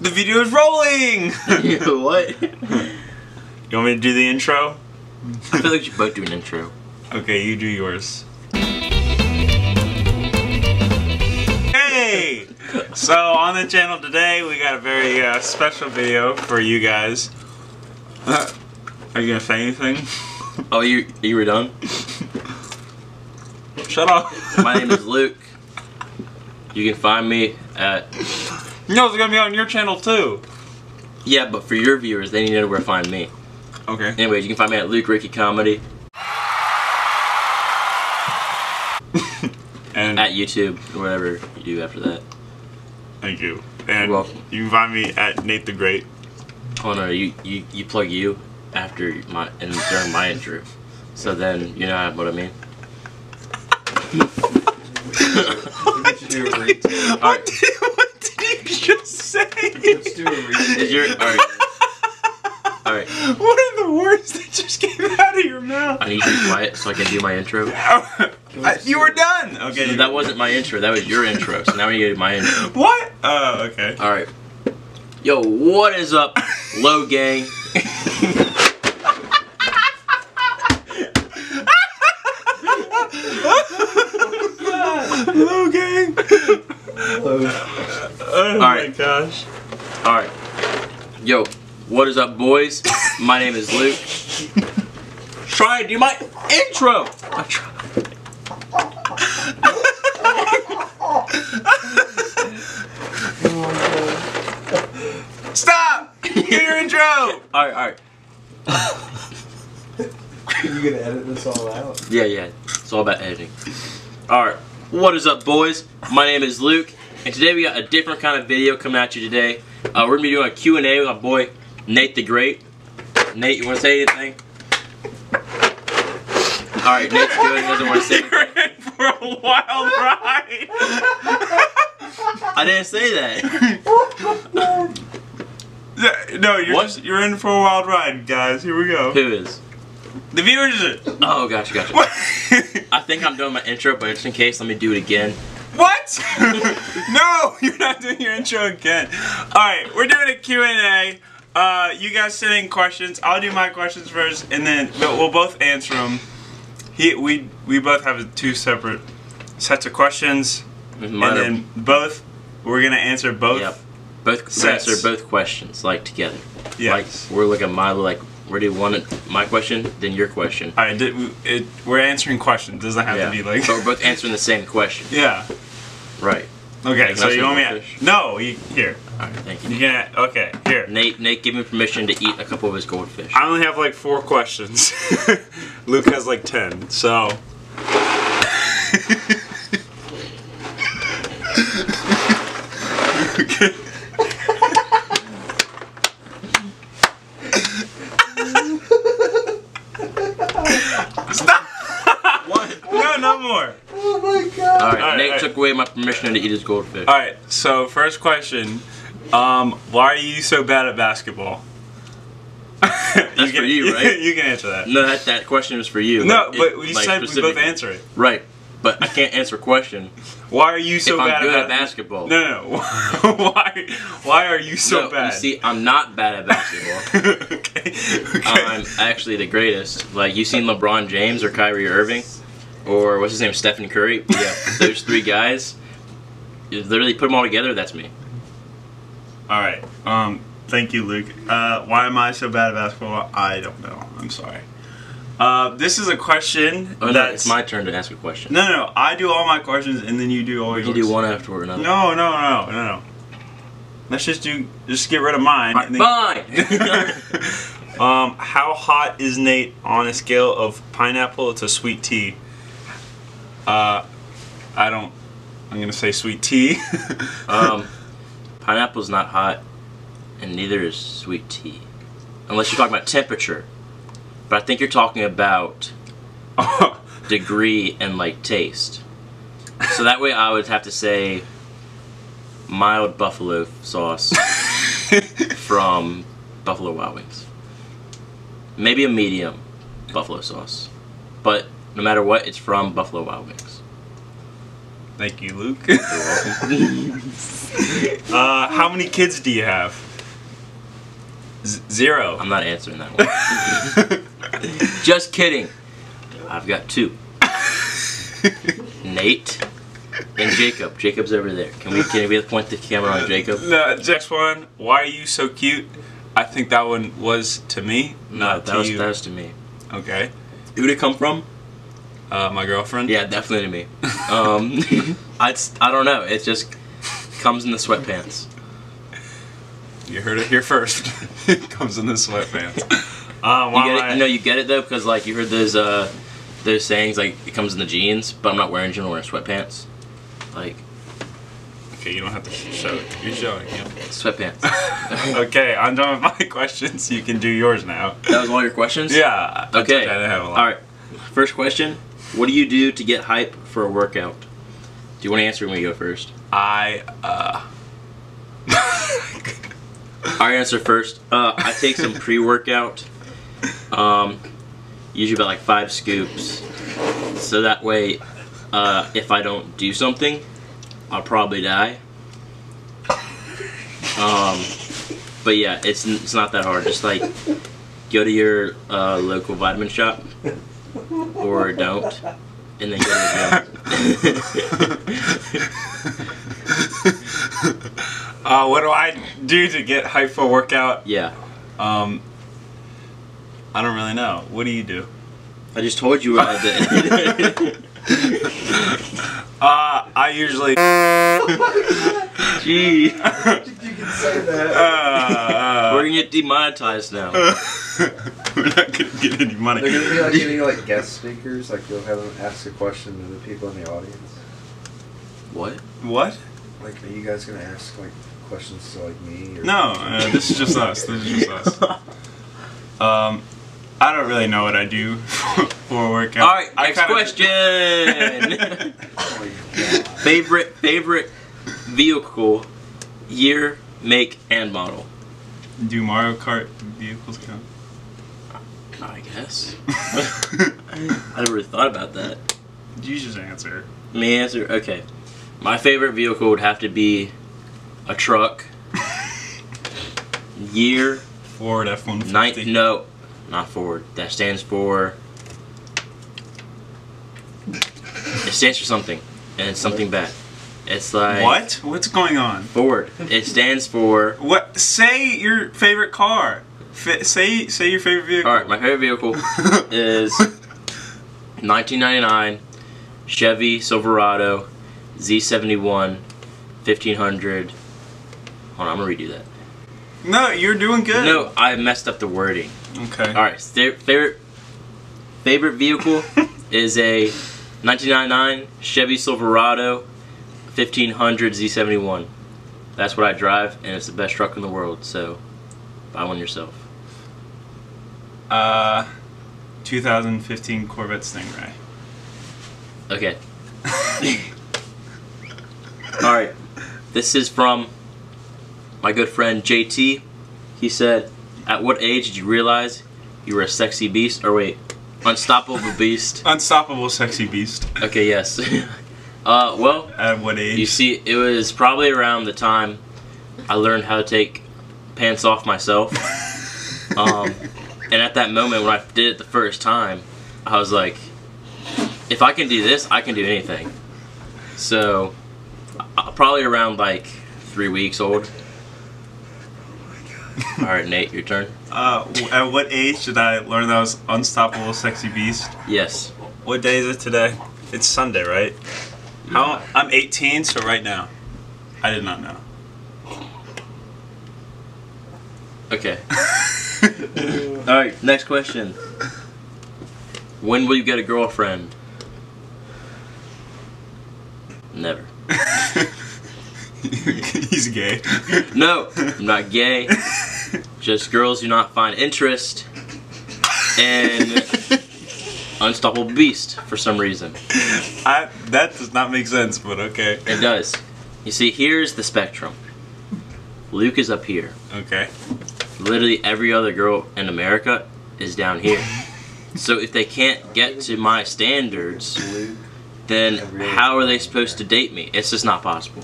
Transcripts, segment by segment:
The video is rolling! What? You want me to do the intro? I feel like we should both do an intro. Okay, you do yours. Hey! So, on the channel today, we got a very special video for you guys. Are you gonna say anything? Oh, you were done? Shut up. My name is Luke. You can find me at... No, it's gonna be on your channel too. Yeah, but for your viewers, they need to know where to find me. Okay. Anyways, you can find me at Luke Ricke Comedy. And at YouTube, or whatever you do after that. Thank you. And You're welcome. You can find me at Nate the Great. Oh no, you plug you after my and during my intro. So then you know what I mean. What did you just say? Let's do a read. Alright. What are the words that just came out of your mouth? I need you to be quiet so I can do my intro. You were done! Okay. That wasn't my intro, that was your intro. So now we need to do my intro. What? Oh, okay. Alright. Yo, what is up, Low Gang? Hello, gang. Oh my gosh. Alright. Yo, what is up, boys? My name is Luke. Try to do my intro! Stop! Get your intro! Alright. You gonna edit this all out? Yeah. It's all about editing. Alright. What is up, boys? My name is Luke, and today we got a different kind of video coming at you today. We're going to be doing a Q&A with my boy, Nate the Great. Nate, you want to say anything? Alright, Nate's good. He doesn't want to say anything. You're in for a wild ride. I didn't say that. No, you're in for a wild ride, guys. Here we go. Who is? The viewers. Oh, gotcha. I think I'm doing my intro, but just in case, let me do it again. What? No, you're not doing your intro again. Alright, we're doing a Q&A. You guys send in questions. I'll do my questions first, and then we'll both answer them. We both have two separate sets of questions, and then we're gonna answer both. Yep. Answer both questions together. Yes. We're where do you want it? My question, then your question. Alright, we're answering questions. It doesn't have to be like. But we're both answering the same question. Yeah. Right. Okay, so you want me to... No, here. Alright, thank you. You can... Okay, here. Nate gave me permission to eat a couple of his goldfish. I only have like 4 questions. Luke has like 10, so... Okay. Stop! What? No, no more. Oh my god. Alright, Nate took away my permission to eat his goldfish. Alright, so first question. Why are you so bad at basketball? That's for you, right? You can answer that. No, that question was for you. No, but we said we both answer it. Right, but I can't answer a question. Why are you so bad at basketball? No. Why are you so bad? You see, I'm not bad at basketball. Okay. I'm actually the greatest. Like, you seen LeBron James or Kyrie Irving? Or what's his name, Stephen Curry? Yeah, those 3 guys. You literally put them all together, that's me. Alright, thank you, Luke. Why am I so bad at basketball? I don't know. I'm sorry. This is a question. Oh, no, it's my turn to ask a question. No. I do all my questions and then you do all yours. You do one after another. No. Let's just get rid of mine. Fine. How hot is Nate on a scale of pineapple to sweet tea? I'm gonna say sweet tea. Pineapple's not hot, and neither is sweet tea. Unless you're talking about temperature. But I think you're talking about degree and taste. So that way I would have to say mild buffalo sauce from Buffalo Wild Wings. Maybe a medium buffalo sauce. But no matter what, it's from Buffalo Wild Wings. Thank you, Luke. You're welcome. How many kids do you have? 0. I'm not answering that one. Just kidding. I've got 2. Nate and Jacob. Jacob's over there. Can we point the camera on Jacob? No, next one. Why are you so cute? I think that one was to me, not to you. That was to me. Okay. Who did it come from? My girlfriend. Yeah, definitely to me. I don't know. It just comes in the sweatpants. You heard it here first. It comes in the sweatpants. You get it though, because like you heard those sayings like it comes in the jeans, but I'm not wearing jeans. I'm wearing sweatpants. Like. Okay, you don't have to show it. You're showing him. Sweatpants. Okay, I'm done with my questions. You can do yours now. That was all your questions? Yeah. Okay. I didn't have a lot. All right. First question. What do you do to get hype for a workout? Do you want to answer when we go first? I answer first. I take some pre-workout. Usually about like 5 scoops. So that way, if I don't do something, I'll probably die. But yeah, it's not that hard. Just like go to your local vitamin shop, or don't, and then go to the gym. what do I do to get hype for a workout? Yeah. I don't really know. What do you do? I just told you what I did. I usually. Gee. You can say that. We're gonna get demonetized now. We're not gonna get any money. They're gonna be like getting like guest speakers, like you'll have them ask a question to the people in the audience. What? What? Like, are you guys gonna ask like questions to like me? Or No, this is just us. This is just us. I don't really know what I do for a workout. All right, next question. Oh my God. Favorite vehicle, year, make, and model. Do Mario Kart vehicles count? I guess. I never really thought about that. You just answer. Me answer? Okay. My favorite vehicle would have to be a truck. Year. Ford F-150. No, not Ford. That stands for. It stands for something, and it's something bad. It's like. What? What's going on? Ford. It stands for. What? Say your favorite car. Say your favorite vehicle. All right, my favorite vehicle is 1999 Chevy Silverado Z71 1500. Hold on, I'm gonna redo that. No, you're doing good. No, I messed up the wording. Okay. All right, favorite vehicle is a 1999 Chevy Silverado 1500 Z71. That's what I drive, and it's the best truck in the world. So, buy one yourself. 2015 Corvette Stingray. Okay. Alright. This is from my good friend JT. He said, at what age did you realize you were a sexy beast? Or wait, unstoppable beast. Unstoppable sexy beast. Okay, yes. Well, At what age? you see, it was probably around the time I learned how to take pants off myself. And at that moment when I did it the first time, I was like, if I can do this, I can do anything. So, probably around like 3 weeks old. Alright, Nate, your turn. At what age did I learn that I was unstoppable sexy beast? Yes. What day is it today? It's Sunday, right? I'm 18, so right now. I did not know. Okay. Alright, next question. When will you get a girlfriend? Never. He's gay. No, I'm not gay. Just girls do not find interest in Unstoppable Beast for some reason. That does not make sense, but okay. It does. You see, here's the spectrum. Luke is up here. Okay. Literally every other girl in America is down here. So if they can't get to my standards, then how are they supposed to date me? It's just not possible.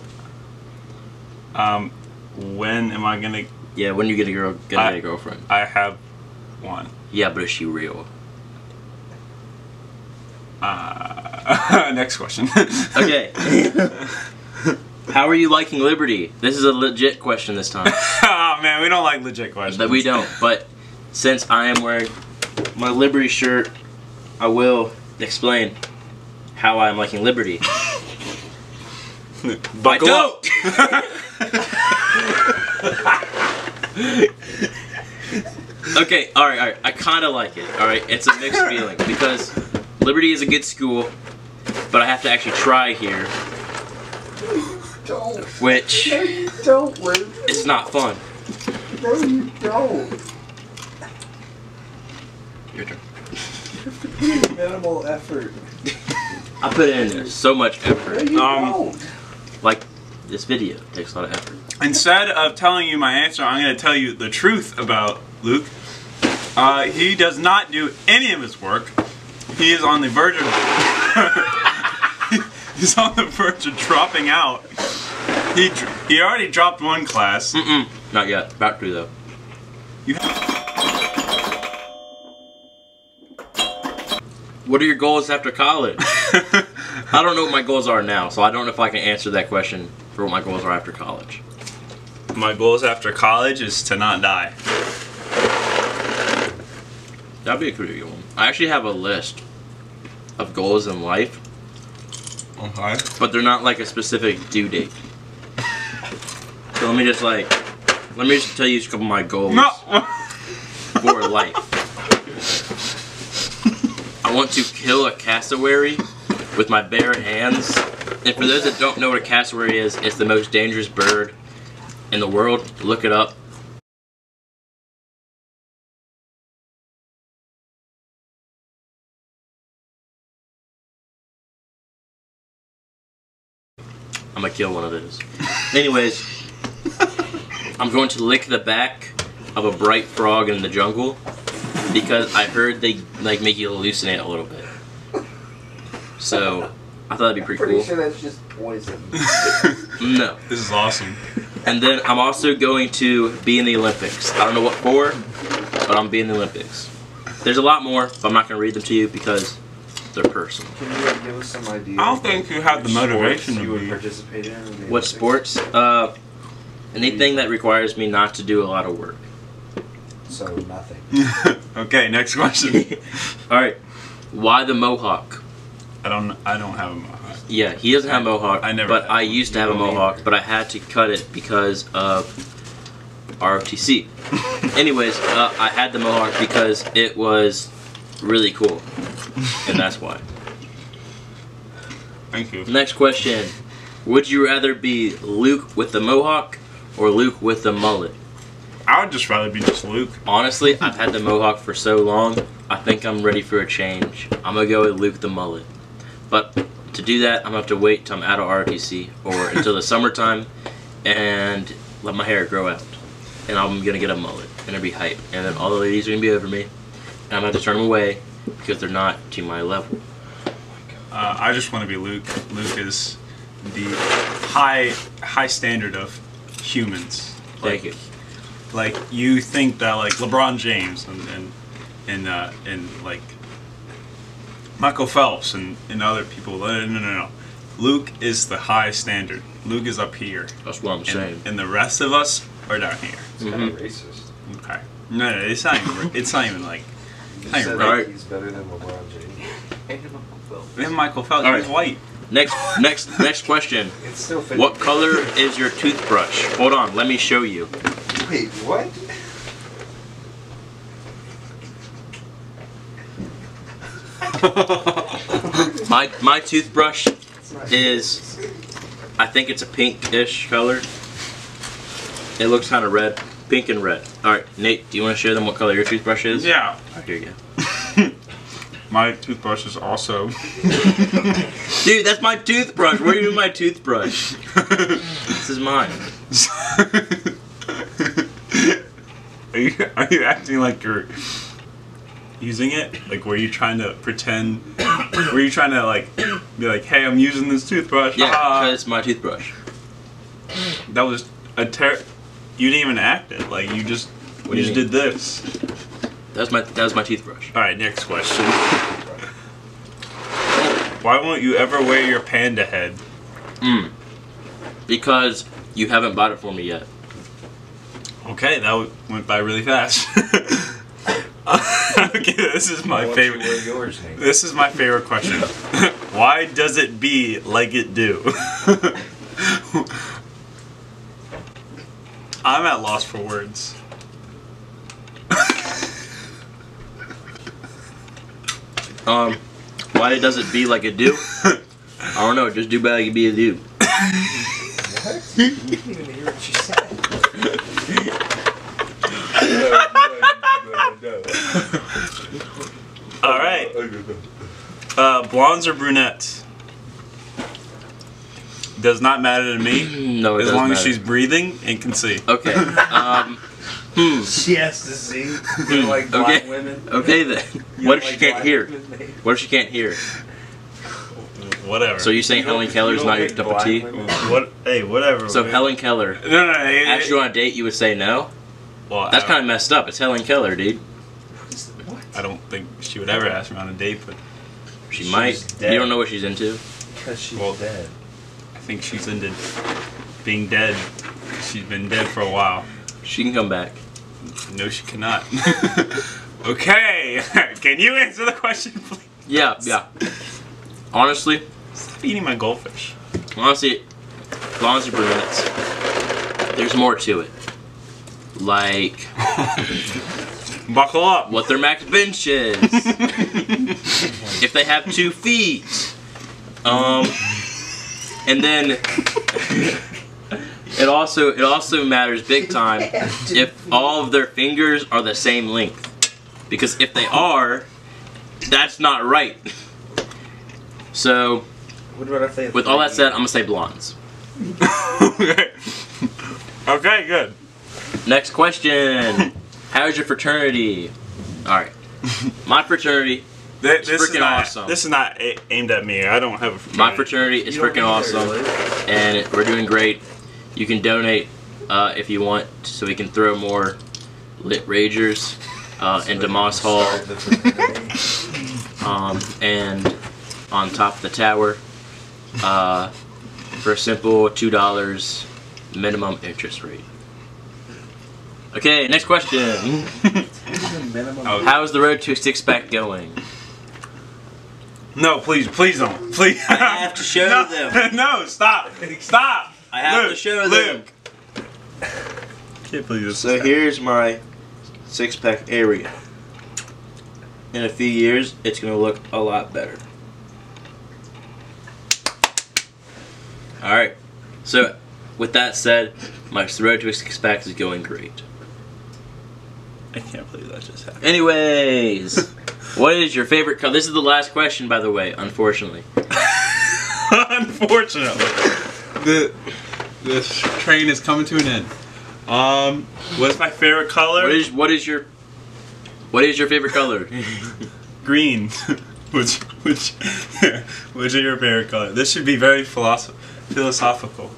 When am I gonna? Yeah, when you get a girlfriend. I have one. Yeah, but is she real? Next question. Okay. How are you liking Liberty? This is a legit question this time. Oh man, we don't like legit questions. But we don't. But since I am wearing my Liberty shirt, I will explain how I am liking Liberty. Buckle up. Okay, alright. I kind of like it, alright? It's a mixed feeling because Liberty is a good school, but I have to actually try here. Don't. Which No, you don't, Luke. is not fun. No, you don't. Your turn. Minimal effort. I put in so much effort. No, you don't. Like, this video takes a lot of effort. Instead of telling you my answer, I'm going to tell you the truth about Luke. He does not do any of his work. He is on the verge of he's on the verge of dropping out. He already dropped one class. Not yet. About to though. You What are your goals after college? I don't know what my goals are now, so I don't know if I can answer that question for what my goals are after college. My goals after college is to not die. That'd be a pretty good one. I actually have a list of goals in life, Okay. but they're not like a specific due date. So let me just tell you a couple of my goals for life. I want to kill a cassowary with my bare hands. And for those that don't know what a cassowary is, it's the most dangerous bird in the world. Look it up. I'm gonna kill one of those. Anyways, I'm going to lick the back of a bright frog in the jungle because I heard they like make you hallucinate a little bit. So I thought that'd be pretty cool. Sure that's just poison. No. This is awesome. And then I'm also going to be in the Olympics. I don't know what for, but I'm being in the Olympics. There's a lot more, but I'm not gonna read them to you because they're personal. Can you give us some idea? I don't think you have the motivation you to would be. participate in. What sports? Anything that requires me not to do a lot of work. So nothing. Okay, next question. Alright. Why the mohawk? I don't have a mohawk. Yeah, he doesn't have a mohawk, I never but had I one. used to have a mohawk, but I had to cut it because of ROTC. Anyways, I had the mohawk because it was really cool, and that's why. Thank you. Next question. Would you rather be Luke with the mohawk or Luke with the mullet? I would just rather be just Luke. Honestly, I've had the mohawk for so long, I think I'm ready for a change. I'm gonna go with Luke the mullet. But to do that, I'm gonna have to wait till I'm out of ROTC or until the summertime and let my hair grow out. And I'm gonna get a mullet and it'll be hype. And then all the ladies are gonna be over me. And I'm gonna have to turn them away because they're not to my level. I just want to be Luke. Luke is the high standard of humans. Thank you. Like you think that like LeBron James and like Michael Phelps and other people. No. Luke is the high standard. Luke is up here. That's what I'm saying. And the rest of us are down here. It's kind of racist. Okay. No, it's not even. It's not even like. You Hey, said right. he's better than LeBron James. And Michael Phelps. All He's right. white. Next question. It's still 50. What color is your toothbrush? Hold on, let me show you. Wait, what? My toothbrush It's not is, I think it's a pinkish color. It looks kind of red, pink and red. All right, Nate, do you want to show them what color your toothbrush is? Yeah. Oh, here you go. My toothbrush is also. Dude, that's my toothbrush. Where are you doing my toothbrush? This is mine. Are you acting like you're using it? Like, were you trying to pretend? Were you trying to like be like, "Hey, I'm using this toothbrush"? Yeah, because it's my toothbrush. That was a You didn't even act it. Like you just did this. That was my toothbrush. All right, next question. Why won't you ever wear your panda head? Because you haven't bought it for me yet. Okay, that went by really fast. Okay, this is my favorite. This is my favorite question. Why does it be like it do? I'm at loss for words. Why does it be like it do? I don't know. Just do bad like it be a do. What? You didn't even hear what she said. All right. Blondes or brunettes? Does not matter to me. No, it as does long as matter. she's breathing and can see. Okay. She has to see. You like black women. Okay then. What if she can't hear? What if she can't hear? Whatever. So you saying Helen Keller's not your cup of tea? What? Hey, whatever. So if man. Helen Keller No. asked you on a date, you would say no? Well, That's kind of messed up. It's Helen Keller, dude. What? I don't think she would ever ask me on a date, but She She's might. dead. You don't know what she's into. Because she's Well, dead. I think she's into being dead. She's been dead for a while. She can come back. No, she cannot. Okay. Can you answer the question, please? Yeah. Honestly, Stop eating my goldfish. blondes or brunettes, there's more to it. Like Buckle up. what their max bench is. If they have 2 feet. And then it also matters big time if all of their fingers are the same length. Because if they are, that's not right. So What about if they have with all that said, I'm gonna say blondes. Okay. Okay, good. Next question. How's your fraternity? Alright. My fraternity, This is freaking not, awesome. This is not aimed at me. I don't have a fraternity. my fraternity is You don't freaking either, awesome. really? And we're doing great. You can donate if you want, so we can throw more lit ragers into Moss Hall and on top of the tower for a simple $2 minimum interest rate. Okay, next question. How's the road to a 6-pack going? No, please don't. Please. I have to show no, them. No, stop. Stop. I have to show them. Can't believe this. So here's my 6-pack area. In a few years, it's going to look a lot better. Alright, so with that said, my road to a 6-pack is going great. I can't believe that just happened. Anyways, what is your favorite color? This is the last question, by the way, unfortunately. Unfortunately. This train is coming to an end. What's my favorite color? What is your favorite color? Green. which are your favorite color? This should be very philosophical.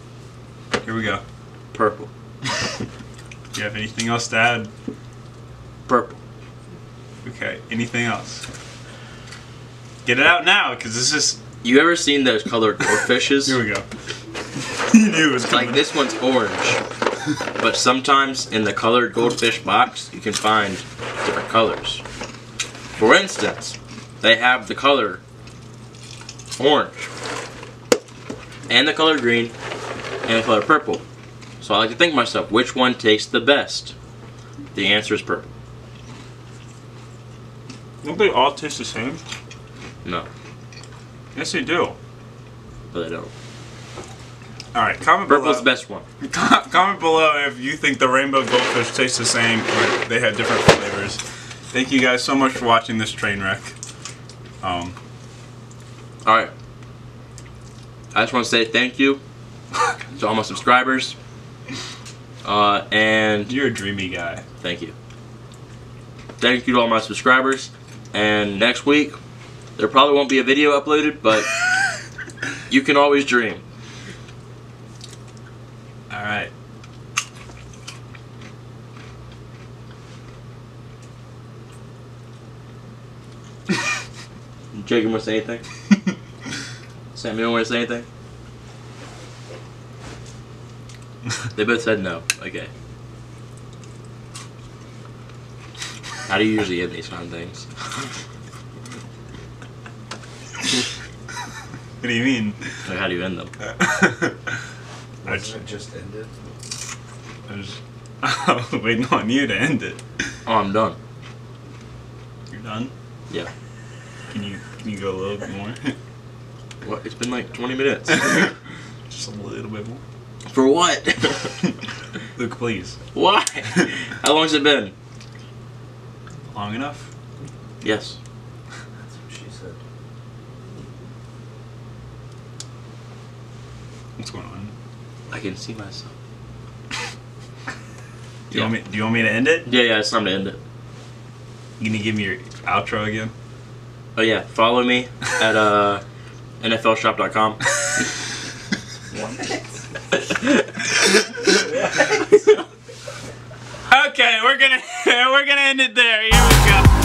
Here we go. Purple. Do you have anything else to add? Purple. Okay. Anything else? Get it out now, because this is. You ever seen those colored goldfishes? Here we go. You knew it was coming. Like this one's orange, but sometimes in the colored goldfish box you can find different colors. For instance, they have the color orange, and the color green, and the color purple. So I like to think to myself, which one tastes the best? The answer is purple. Don't they all taste the same? No, Yes, they do. but they don't. Alright, comment Purple's the below. best one. Comment below if you think the rainbow goldfish taste the same or they have different flavors. Thank you guys so much for watching this train wreck. Alright. I just want to say thank you to all my subscribers. And You're a dreamy guy. thank you. Thank you to all my subscribers. And next week, there probably won't be a video uploaded, but you can always dream. Alright. Jacob want to say anything? Sam, you don't want to say anything? They both said no. Okay. How do you usually end these kind of things? What do you mean? Like, how do you end them? Wasn't it just ended? I was waiting on you to end it. Oh, I'm done. You're done? Yeah. Can you go a little bit more? What? It's been like 20 minutes. Just a little bit more. For what? Luke, please. Why? How long has it been? Long enough? Yes. That's what she said. What's going on? I can see myself. Do you want me to end it? Yeah, it's time to end it. You gonna give me your outro again? Oh yeah, follow me at NFLshop.com. Okay, we're gonna end it there. Here we go.